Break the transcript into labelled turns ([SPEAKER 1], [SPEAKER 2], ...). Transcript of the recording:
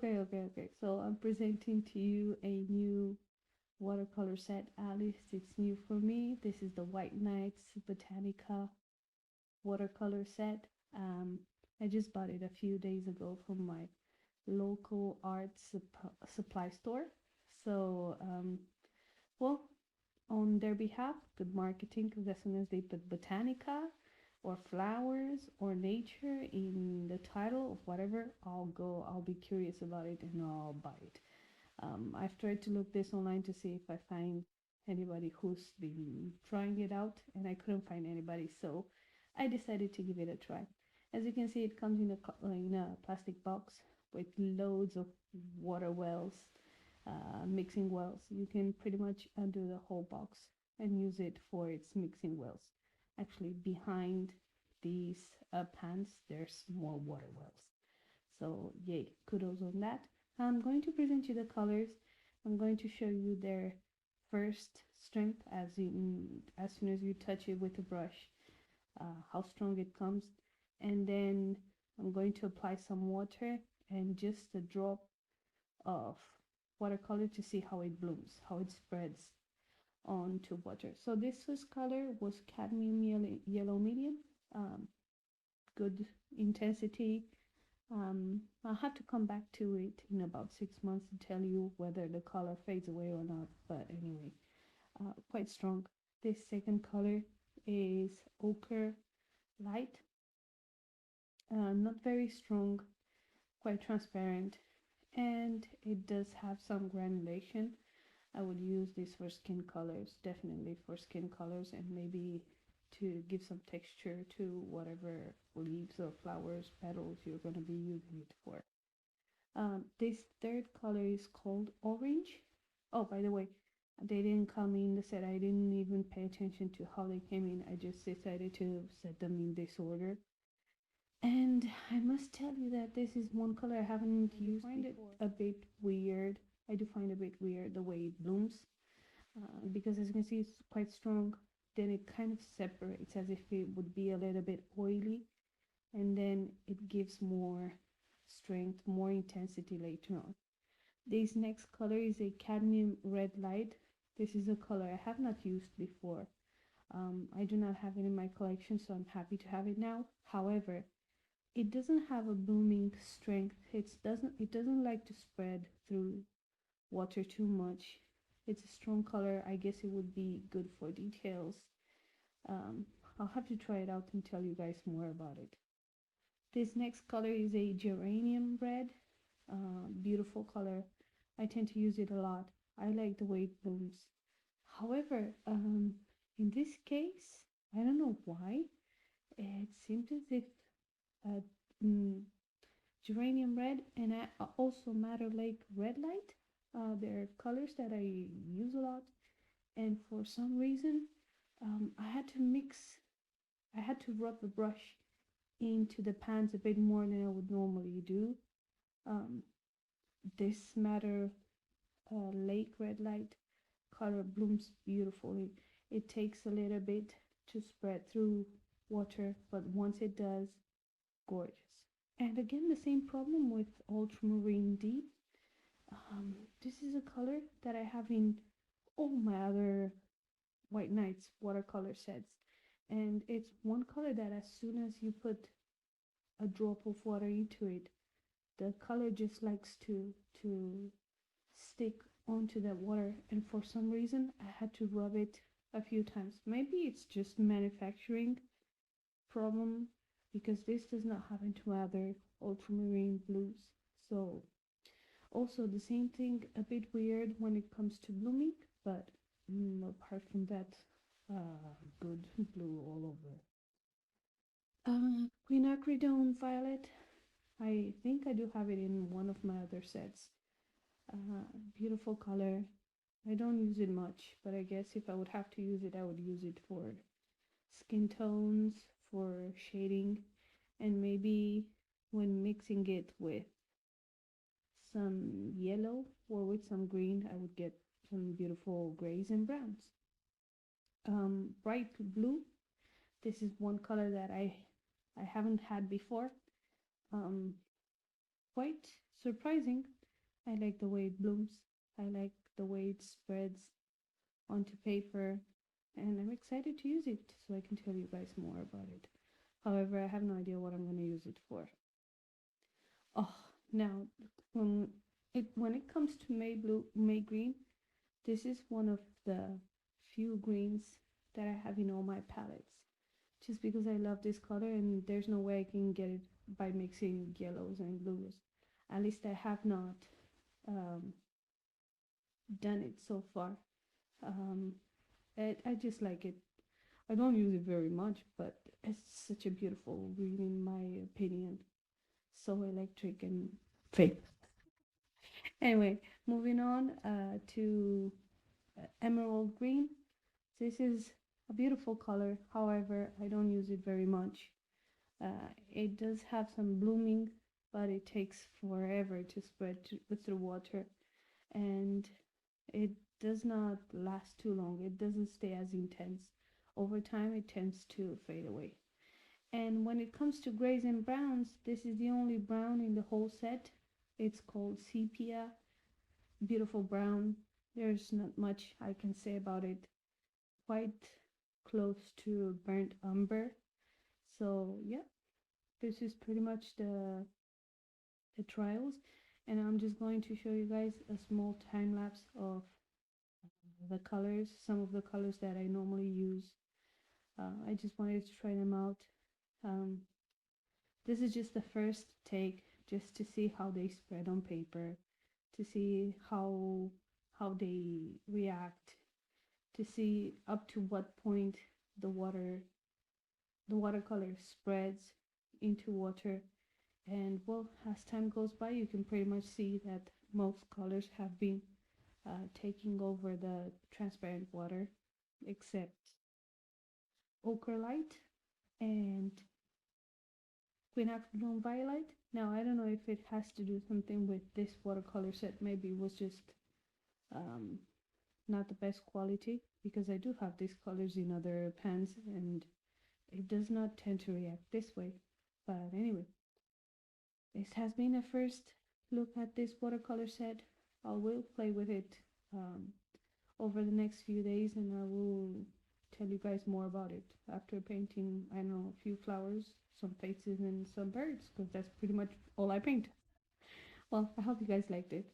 [SPEAKER 1] Okay. So I'm presenting to you a new watercolor set, Alice. It's new for me. This is the White Nights Botanica watercolor set. Um, I just bought it a few days ago from my local art supply store. So, well, on their behalf, good marketing, because as soon as they put botanica or flowers or nature in the title of whatever, I'll be curious about it and I'll buy it. I've tried to look this online to see if I find anybody who's been trying it out, and I couldn't find anybody, so I decided to give it a try. As you can see, it comes in a plastic box with loads of water wells, mixing wells. You can pretty much undo the whole box and use it for its mixing wells. Actually, behind these pans, there's more water wells. So yay, kudos on that. I'm going to present you the colors. I'm going to show you their first strength as soon as you touch it with a brush, how strong it comes. And then I'm going to apply some water and just a drop of watercolor to see how it blooms, how it spreads onto water. So this first color was cadmium yellow medium, good intensity. I'll have to come back to it in about 6 months to tell you whether the color fades away or not. But anyway, quite strong. This second color is ochre light, not very strong, quite transparent, and it does have some granulation. I would use this for skin colors, definitely for skin colors, and maybe to give some texture to whatever leaves or flowers, petals you're going to be using it for. This third color is called orange. Oh, by the way, they didn't come in the set. I didn't even pay attention to how they came in. I just decided to set them in this order. And I must tell you that this is one color I haven't used before. A bit weird. I do find a bit weird the way it blooms, because as you can see, it's quite strong. Then it kind of separates as if it would be a little bit oily, and then it gives more strength, more intensity later on. This next color is a cadmium red light. This is a color I have not used before. I do not have it in my collection, so I'm happy to have it now. However, it doesn't have a blooming strength. It doesn't like to spread through water too much. It's a strong color. I guess it would be good for details. Um, I'll have to try it out and tell you guys more about it. This next color is a geranium red. Beautiful color. I tend to use it a lot. I like the way it blooms. However, in this case, I don't know why. It seems as if uh, mm, geranium red and also Madder Lake red light. They're colors that I use a lot, and for some reason, I had to rub the brush into the pans a bit more than I would normally do. Um, this Madder Lake red light color blooms beautifully. It takes a little bit to spread through water, but once it does, gorgeous. And again, the same problem with ultramarine deep. This is a color that I have in all my other White Nights watercolor sets, and it's one color that as soon as you put a drop of water into it, the color just likes to stick onto that water, and for some reason I had to rub it a few times. Maybe it's just manufacturing problem, because this does not happen to other ultramarine blues. So also the same thing, a bit weird when it comes to blooming, but apart from that, good blue all over. Quinacridone violet. I think I do have it in one of my other sets. Beautiful color. I don't use it much, but I guess if I would have to use it, I would use it for skin tones, for shading, and maybe when mixing it with some yellow or with some green, I would get some beautiful grays and browns. Bright blue. This is one color that I haven't had before. Um, Quite surprising. I like the way it blooms. I like the way it spreads onto paper, and I'm excited to use it so I can tell you guys more about it. However, I have no idea what I'm going to use it for. Oh, now when it comes to May blue, May green, this is one of the few greens that I have in all my palettes. Just because I love this color and there's no way I can get it by mixing yellows and blues. At least I have not um, done it so far. Um, I just like it. I don't use it very much, but it's such a beautiful green in my opinion. So electric and fake. Anyway, moving on to emerald green. This is a beautiful color. However, I don't use it very much. It does have some blooming, but it takes forever to spread through water, and it does not last too long. It doesn't stay as intense. Over time, it tends to fade away. And when it comes to grays and browns, this is the only brown in the whole set. It's called sepia, beautiful brown. There's not much I can say about it. Quite close to burnt umber. So yeah, this is pretty much the trials, and I'm just going to show you guys a small time lapse of the colors, some of the colors that I normally use. I just wanted to try them out. Um, this is just the first take, just to see how they spread on paper, to see how they react, to see up to what point the watercolor spreads into water. And well, as time goes by, you can pretty much see that most colors have been taking over the transparent water, except ochre light and quinacridone violet. Now, I don't know if it has to do something with this watercolor set. Maybe it was just um, not the best quality, because I do have these colors in other pans and it does not tend to react this way. But anyway, this has been a first look at this watercolor set. I will play with it um, over the next few days, and I will tell you guys more about it after painting, I don't know, a few flowers, some faces, and some birds, because that's pretty much all I paint. Well, I hope you guys liked it.